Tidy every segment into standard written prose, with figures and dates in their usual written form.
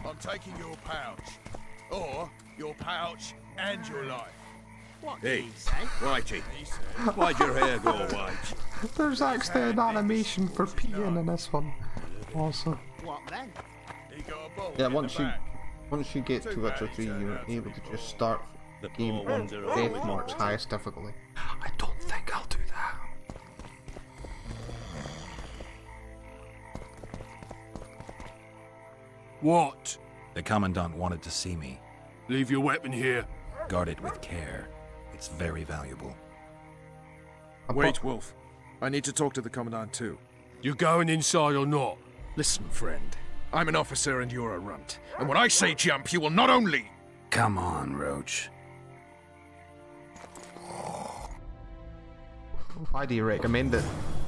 I'm taking your pouch. Or your pouch and your life. What did he say? Whitey, why'd your hair go white? There's actually an animation for peeing in this one. Awesome. What then? He got a ball Yeah, in once the back. you get to Witcher 3, you're able to just start the game on Death Mark's highest difficulty. I don't think I'll do that. What? The Commandant wanted to see me. Leave your weapon here. Guard it with care. It's very valuable. Wait, Wolf. I need to talk to the Commandant too. You going inside or not? Listen, friend. I'm an officer and you're a runt. And when I say jump, you will not only... Come on, Roach. Why do you recommend it?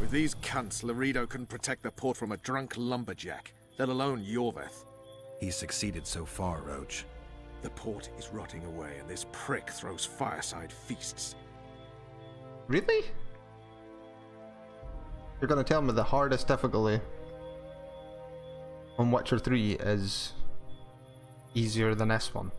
With these cunts, Laredo couldn't protect the port from a drunk lumberjack, let alone Yorveth. He's succeeded so far, Roach. The port is rotting away and this prick throws fireside feasts. Really? You're gonna tell me the hardest difficulty on Witcher 3 is easier than this one?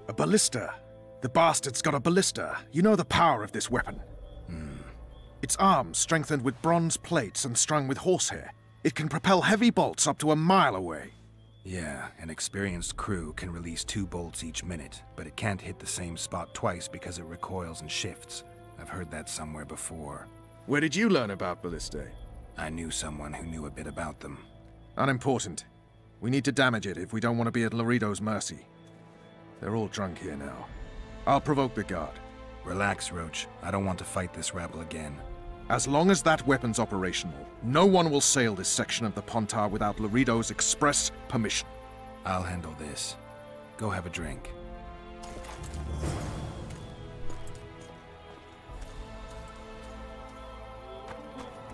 A ballista. The bastard's got a ballista. You know the power of this weapon. Its arms strengthened with bronze plates and strung with horsehair. It can propel heavy bolts up to a mile away. Yeah, an experienced crew can release 2 bolts each minute, but it can't hit the same spot twice because it recoils and shifts. I've heard that somewhere before. Where did you learn about ballistae? I knew someone who knew a bit about them. Unimportant. We need to damage it if we don't want to be at Laredo's mercy. They're all drunk here now. I'll provoke the guard. Relax, Roach. I don't want to fight this rabble again. As long as that weapon's operational, no one will sail this section of the Pontar without Laredo's express permission. I'll handle this. Go have a drink.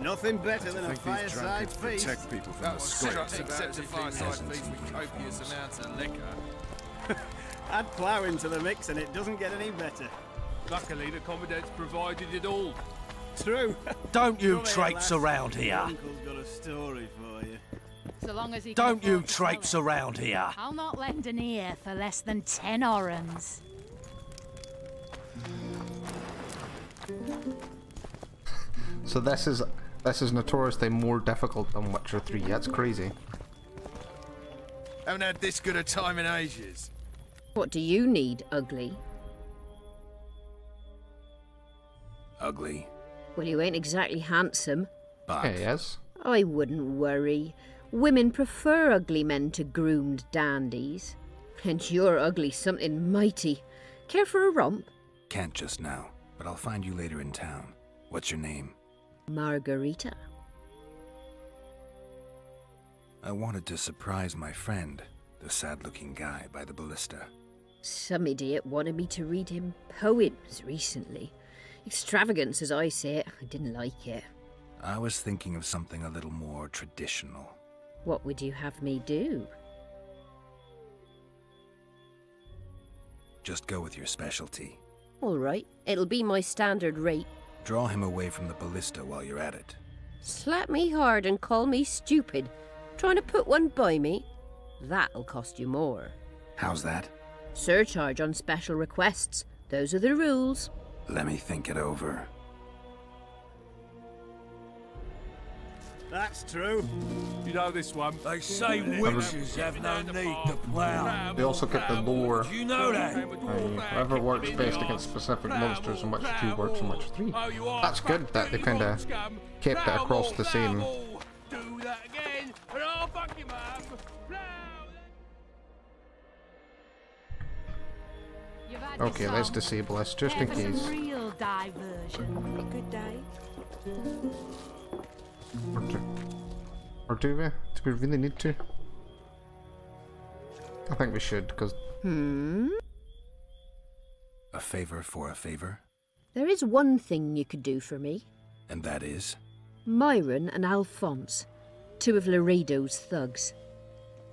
Nothing better than a fireside feast. Protect people from the Except scourge. a fireside feast with copious amounts of liquor. Add plough into the mix and it doesn't get any better. Luckily, the Commandant's provided it all. True. Don't you Come here, traipse lass. around Your here. uncle's got a story for you. So long as he Don't can you afford to sell traipse it. around here. I'll not lend an ear for less than 10 orens. So this is notoriously more difficult than Witcher 3. That's crazy. Haven't had this good a time in ages. What do you need, ugly? Ugly, Well, you ain't exactly handsome. but... Yeah, he is. I wouldn't worry. Women prefer ugly men to groomed dandies. And you're ugly something mighty. Care for a romp? Can't just now, but I'll find you later in town. What's your name? Margarita. I wanted to surprise my friend, the sad-looking guy by the ballista. Some idiot wanted me to read him poems recently. Extravagance, as I say it. I didn't like it. I was thinking of something a little more traditional. What would you have me do? Just go with your specialty. All right, it'll be my standard rate. Draw him away from the ballista while you're at it. Slap me hard and call me stupid. Trying to put one by me? That'll cost you more. How's that? Surcharge on special requests. Those are the rules. Let me think it over. That's true. You know this one? They say witches have no need to plough. They also get the lore. Do you know that? Whatever works best against specific monsters in Witcher 2 works in Witcher 3. That's good that they kind of kept it across the same. Do that again, and I'll fuck him up. You've had Okay, your let's song. disable this just Care in for some case. real diversion. Good day. Or do we? Do we really need to? I think we should, because A favor for a favor? There is one thing you could do for me. And that is? Myron and Alphonse, 2 of Laredo's thugs.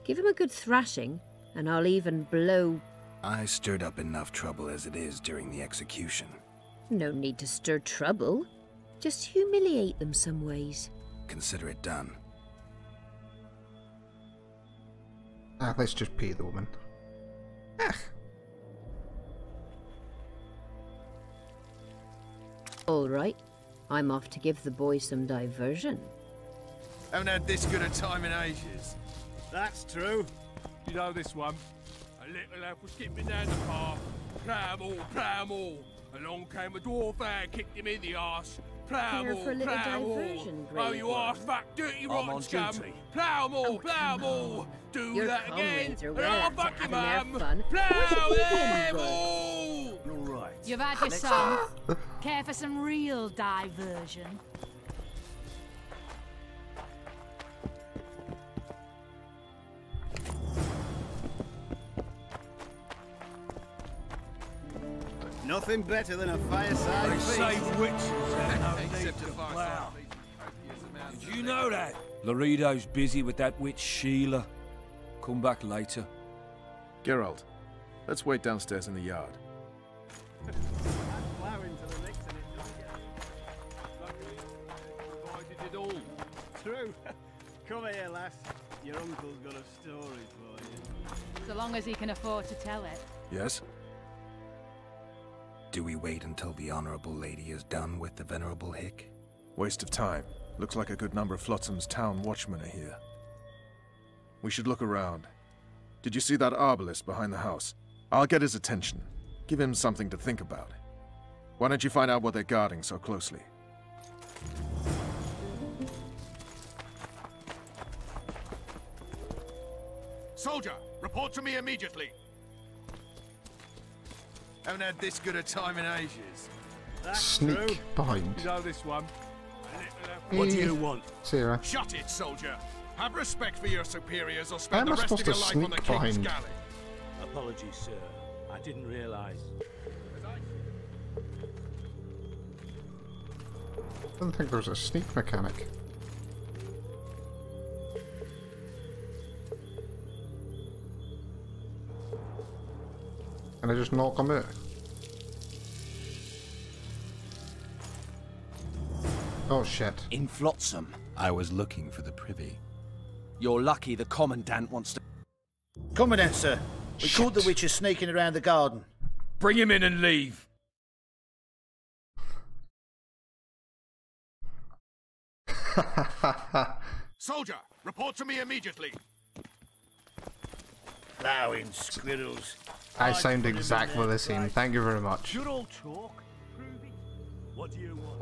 Give him a good thrashing, and I'll even blow... I stirred up enough trouble as it is during the execution. No need to stir trouble. Just humiliate them some ways. Consider it done. Let's just pay the woman. All right. I'm off to give the boys some diversion. Haven't had this good a time in ages. That's true. You know this one? A little elf was skipping down the path. Plow 'em all. Along came a dwarf and kicked him in the arse. Plow 'em Here all, for a little plow 'em all. diversion, Oh, you Grey arse Worm. fuck, dirty I'm rotten on scum. duty. Plow 'em all, Oh, plow 'em come all. Do Your that again, comrades are and well I'll up to fuck your having mum. their fun. Plow Where's the them woman, all. All right. You've had your song. Care for some real diversion? Nothing better than a fireside They feast. say witches have no need Except to to fire plough. some copious amounts Did of you lead. know that? Laredo's busy with that witch Sheila. Come back later. Geralt, let's wait downstairs in the yard. Ploughing to the next and it doesn't get Luckily, provided it all. true. Come here, lass. Your uncle's got a story for you. So long as he can afford to tell it. Yes? Do we wait until the honorable lady is done with the venerable hick? Waste of time. Looks like a good number of Flotsam's town watchmen are here. We should look around. Did you see that arbalist behind the house? I'll get his attention. Give him something to think about. Why don't you find out what they're guarding so closely? Soldier, report to me immediately. Haven't had this good a time in ages. That's true. Sneak behind. You know this one? A little elf. What do you want? Sarah. Shut it, soldier. Have respect for your superiors or How spend am the I rest of supposed your to life on the sneak king's behind? galley. Apologies, sir. I didn't realise. I don't think there's a sneak mechanic. Can I just knock him out? Oh shit. In Flotsam. I was looking for the privy. You're lucky the Commandant wants to... Commandant, sir. We Shit. caught the witches sneaking around the garden. Bring him in and leave. Soldier, report to me immediately. Ploughing squirrels. I sound exactly the same. Thank you very much. Should all talk? Prove it. What do you want?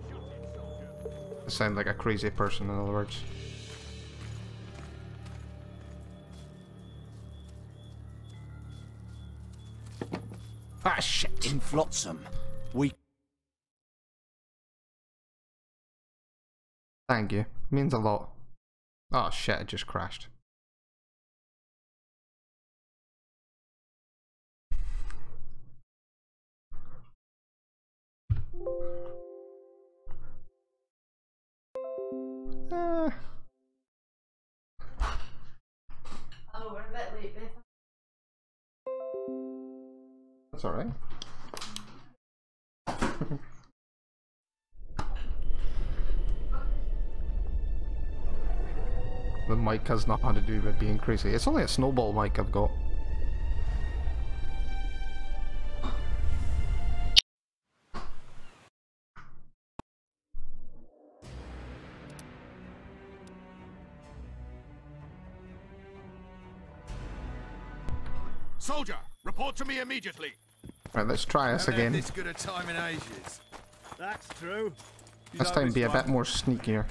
Shut it, soldier. I sound like a crazy person, in other words. Ah, shit. In Flotsam. We... Thank you. Means a lot. Oh shit, it just crashed. Oh, we're a bit late, Beth. That's alright. The mic has nothing to do with being crazy. It's only a snowball mic I've got. Soldier, report to me immediately. Right, let's try this Haven't had again. this good a time in ages. That's true. This time be a bit more sneakier.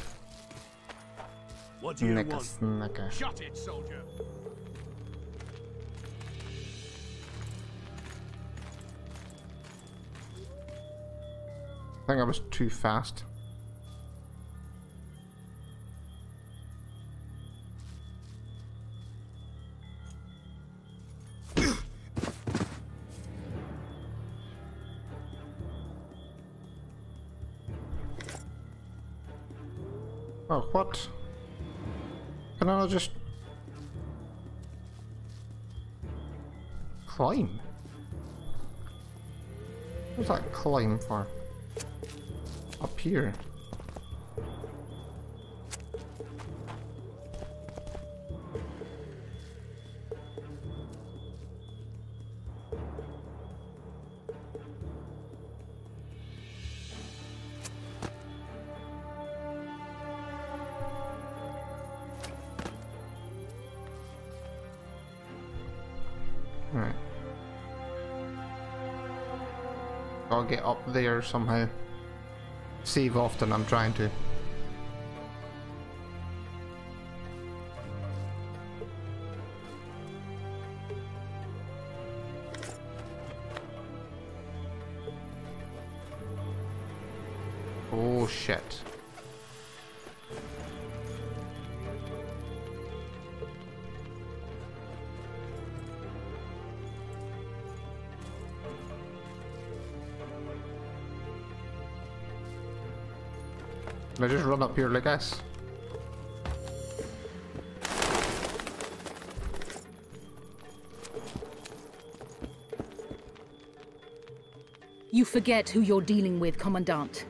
What do you Nicka want? snicka. Shut it, soldier. I think I was too fast. Oh, what? Can I not just climb? What's that climb for? Up here. Right. I'll get up there somehow. Save often, I'm trying to. Oh shit. Can I just run up here like this? You forget who you're dealing with, Commandant.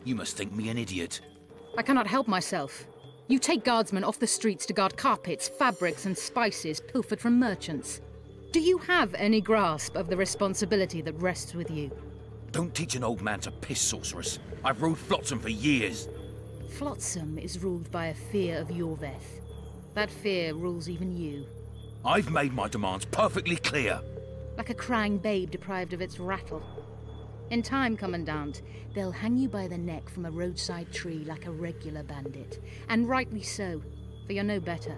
You must think me an idiot. I cannot help myself. You take guardsmen off the streets to guard carpets, fabrics, and spices pilfered from merchants. Do you have any grasp of the responsibility that rests with you? Don't teach an old man to piss, sorceress. I've ruled Flotsam for years. Flotsam is ruled by a fear of Yorveth. That fear rules even you. I've made my demands perfectly clear. Like a crying babe deprived of its rattle. In time, Commandant, they'll hang you by the neck from a roadside tree like a regular bandit. And rightly so, for you're no better.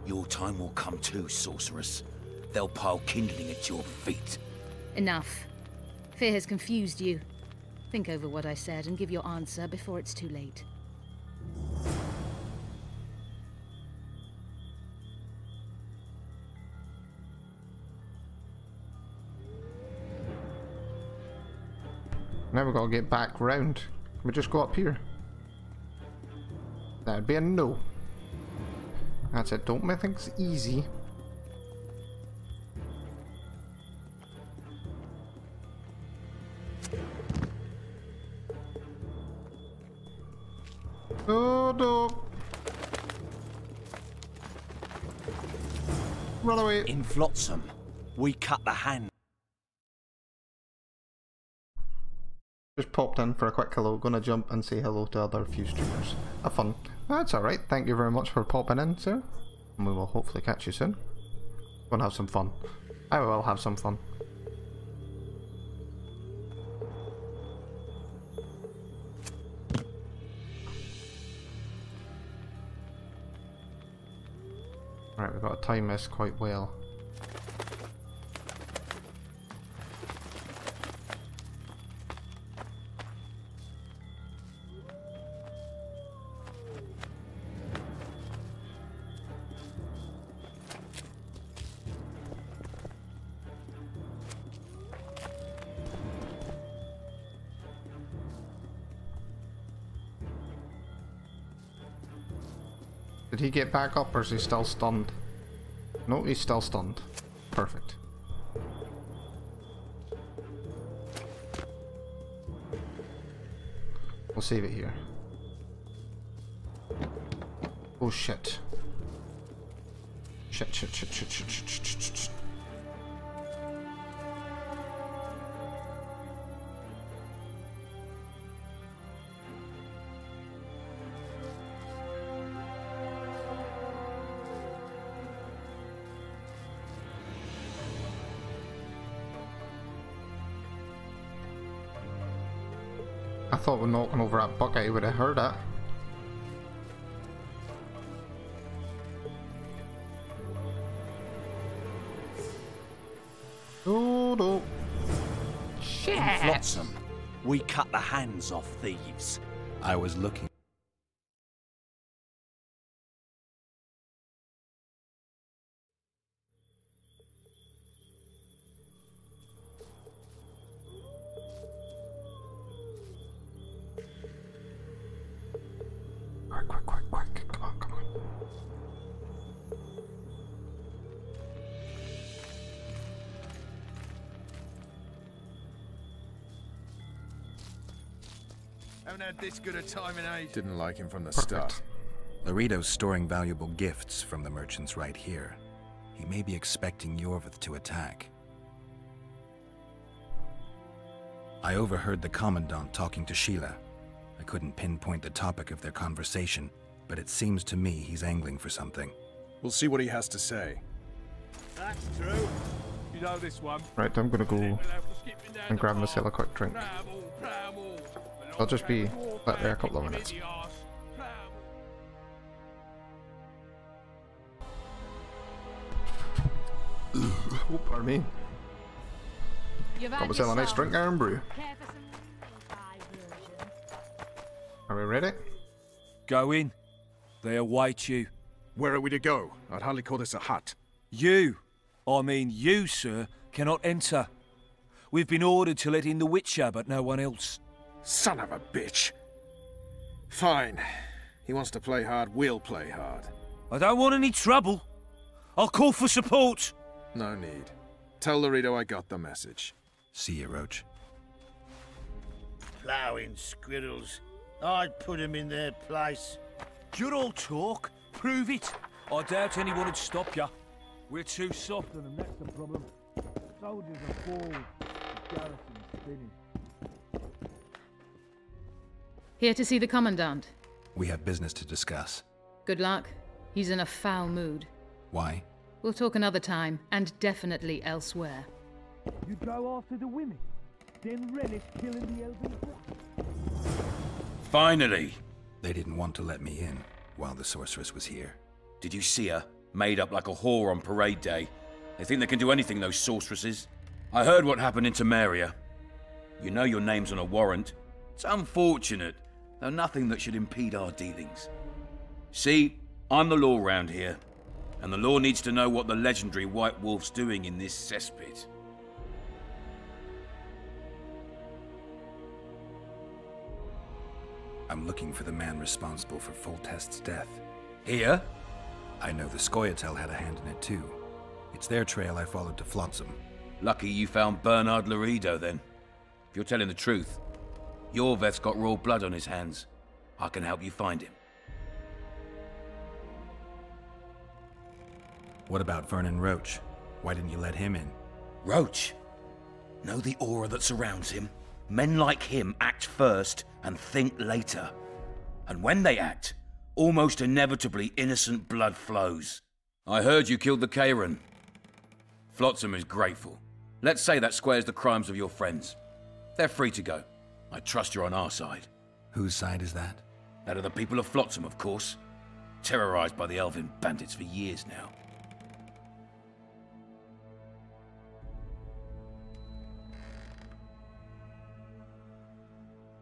Your time will come too, sorceress. They'll pile kindling at your feet. Enough. Fear has confused you. Think over what I said and give your answer before it's too late. Now we gotta get back round. Can we just go up here? That'd be a no. That's it, don't make things easy. Oh no! Run away! In Flotsam, we cut the hand. Just popped in for a quick hello, gonna jump and say hello to other few streamers. Have fun. That's alright, thank you very much for popping in, sir. And we will hopefully catch you soon. Gonna have some fun. I will have some fun. Right, we've got to time this quite well. Did he get back up or is he still stunned? No, he's still stunned. Perfect. We'll save it here. Oh shit. Shit, shit, shit, shit, shit, shit, shit, shit, shit. I thought we're knocking over that bucket, he would have heard that. Oh no. Shit. In Flotsam, we cut the hands off thieves. I was looking. Quick, quick, quick. Come on, come on. Haven't had this good a time in age. Didn't like him from the Perfect. start. Laredo's storing valuable gifts from the merchants right here. He may be expecting Yorvith to attack. I overheard the Commandant talking to Sheila. I couldn't pinpoint the topic of their conversation, but it seems to me he's angling for something. We'll see what he has to say. That's true. You know this one. Right, I'm gonna go and grab myself a quick drink. I'll just be back there a couple of minutes. Oh, pardon me. Got myself a nice drink there and brew. Are we ready? Go in. They await you. Where are we to go? I'd hardly call this a hut. You, sir, cannot enter. We've been ordered to let in the Witcher, but no one else. Son of a bitch. Fine. He wants to play hard, we'll play hard. I don't want any trouble. I'll call for support. No need. Tell Laredo I got the message. See you, Roach. Ploughing squirrels. I'd put them in their place. You're all talk. Prove it. I doubt anyone would stop you. We're too soft on them, that's the problem. Soldiers are forward. The garrison's spinning. Here to see the Commandant. We have business to discuss. Good luck. He's in a foul mood. Why? We'll talk another time, and definitely elsewhere. You go after the women, then relish killing the elven flock. Finally! They didn't want to let me in while the sorceress was here. Did you see her? Made up like a whore on parade day. They think they can do anything, those sorceresses. I heard what happened in Temeria. You know your name's on a warrant. It's unfortunate, though nothing that should impede our dealings. See, I'm the law round here, and the law needs to know what the legendary White Wolf's doing in this cesspit. I'm looking for the man responsible for Foltest's death. Here? I know the Scoia'tael had a hand in it too. It's their trail I followed to Flotsam. Lucky you found Bernard Laredo, then. If you're telling the truth, Yorveth's got raw blood on his hands. I can help you find him. What about Vernon Roach? Why didn't you let him in? Roach? Know the aura that surrounds him? Men like him act first and think later. And when they act, almost inevitably innocent blood flows. I heard you killed the Kayran. Flotsam is grateful. Let's say that squares the crimes of your friends. They're free to go. I trust you're on our side. Whose side is that? That of the people of Flotsam, of course. Terrorized by the elven bandits for years now.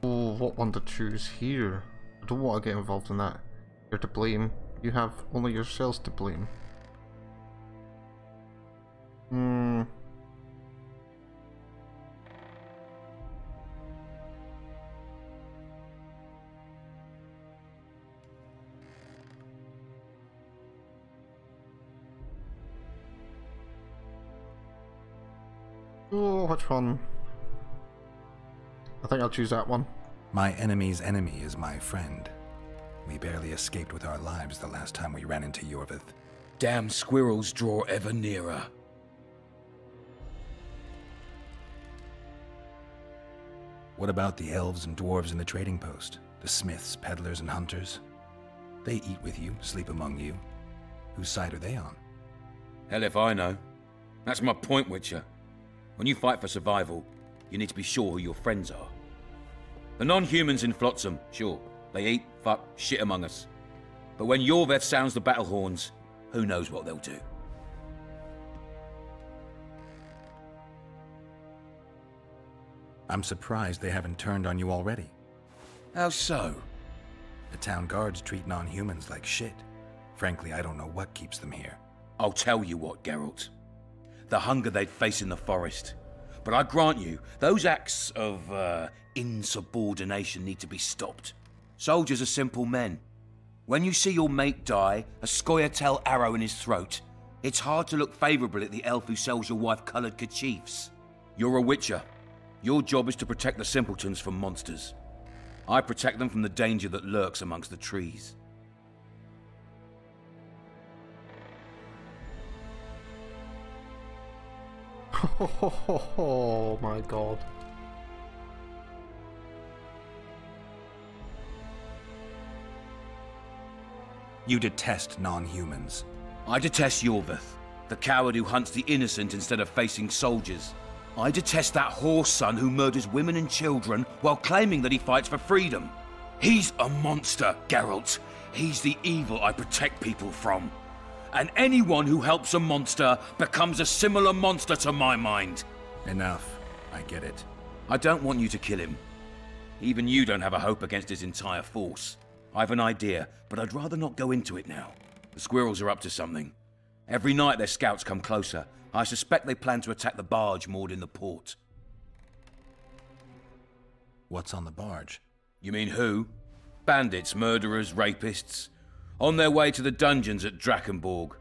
Oh, what one to choose here? I don't want to get involved in that. You're to blame. You have only yourselves to blame. Oh, which one? I think I'll choose that one. My enemy's enemy is my friend. We barely escaped with our lives the last time we ran into Yorvith. Damn squirrels draw ever nearer. What about the elves and dwarves in the trading post? The smiths, peddlers, and hunters? They eat with you, sleep among you. Whose side are they on? Hell if I know. That's my point, Witcher. When you fight for survival, you need to be sure who your friends are. The non-humans in Flotsam, sure, they eat, fuck, shit among us. But when Yorveth sounds the battle horns, who knows what they'll do. I'm surprised they haven't turned on you already. How so? The town guards treat non-humans like shit. Frankly, I don't know what keeps them here. I'll tell you what, Geralt. The hunger they'd face in the forest. But I grant you, those acts of, insubordination need to be stopped. Soldiers are simple men. When you see your mate die, a Scoia'tael arrow in his throat, it's hard to look favourably at the elf who sells your wife coloured kerchiefs. You're a Witcher. Your job is to protect the simpletons from monsters. I protect them from the danger that lurks amongst the trees. Oh my god. You detest non-humans. I detest Yorveth, the coward who hunts the innocent instead of facing soldiers. I detest that whore son who murders women and children while claiming that he fights for freedom. He's a monster, Geralt. He's the evil I protect people from. And anyone who helps a monster becomes a similar monster to my mind. Enough. I get it. I don't want you to kill him. Even you don't have a hope against his entire force. I've an idea, but I'd rather not go into it now. The squirrels are up to something. Every night their scouts come closer. I suspect they plan to attack the barge moored in the port. What's on the barge? You mean who? Bandits, murderers, rapists. On their way to the dungeons at Drakenborg.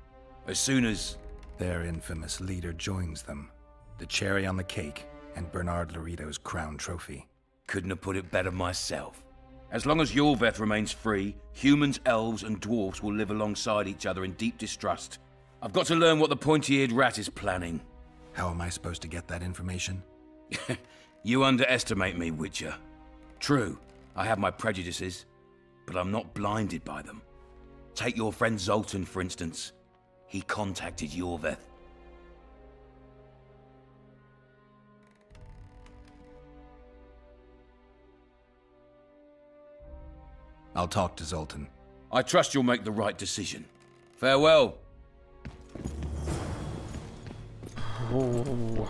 As soon as... Their infamous leader joins them. The cherry on the cake, and Bernard Laurito's crown trophy. Couldn't have put it better myself. As long as Yorveth remains free, humans, elves, and dwarves will live alongside each other in deep distrust. I've got to learn what the pointy-eared rat is planning. How am I supposed to get that information? You underestimate me, Witcher. True, I have my prejudices, but I'm not blinded by them. Take your friend Zoltan, for instance. He contacted Yorveth. I'll talk to Zoltan. I trust you'll make the right decision. Farewell. Oh.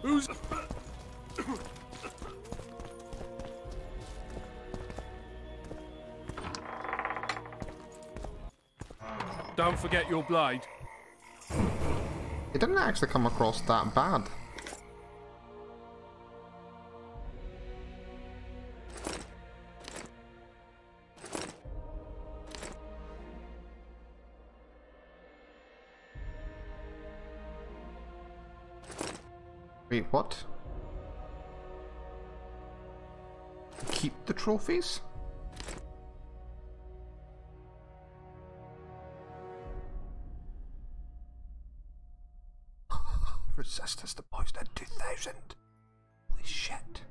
Who's... Don't forget your blade. It didn't actually come across that bad. Wait, what? Keep the trophies? Resistance to poison 2000. Holy shit.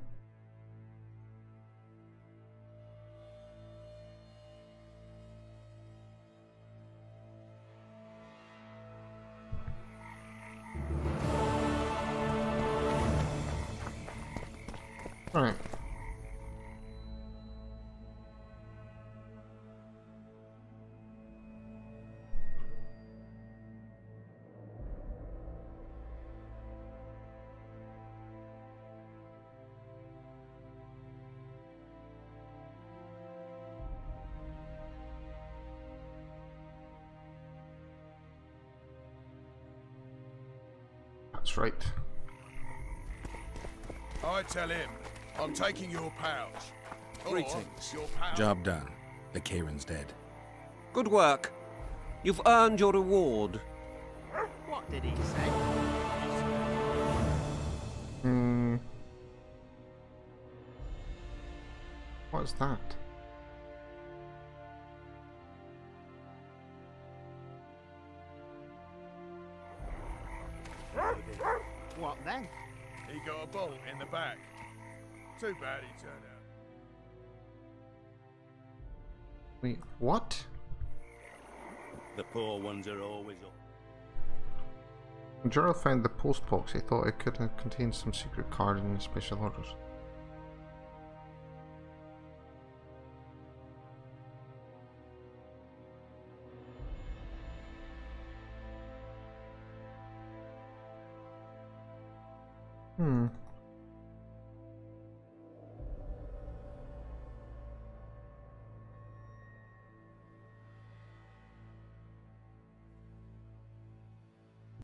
Alright. That's right. I tell him, I'm taking your pouch. Or Greetings. your pouch. Job done. The Kairin's dead. Good work. You've earned your reward. What did he say? What's that? What then? He got a bolt in the back. Too bad he turned out. Wait, what? The poor ones are always up. When Gerald found the postbox, he thought it could have contained some secret card in his special orders.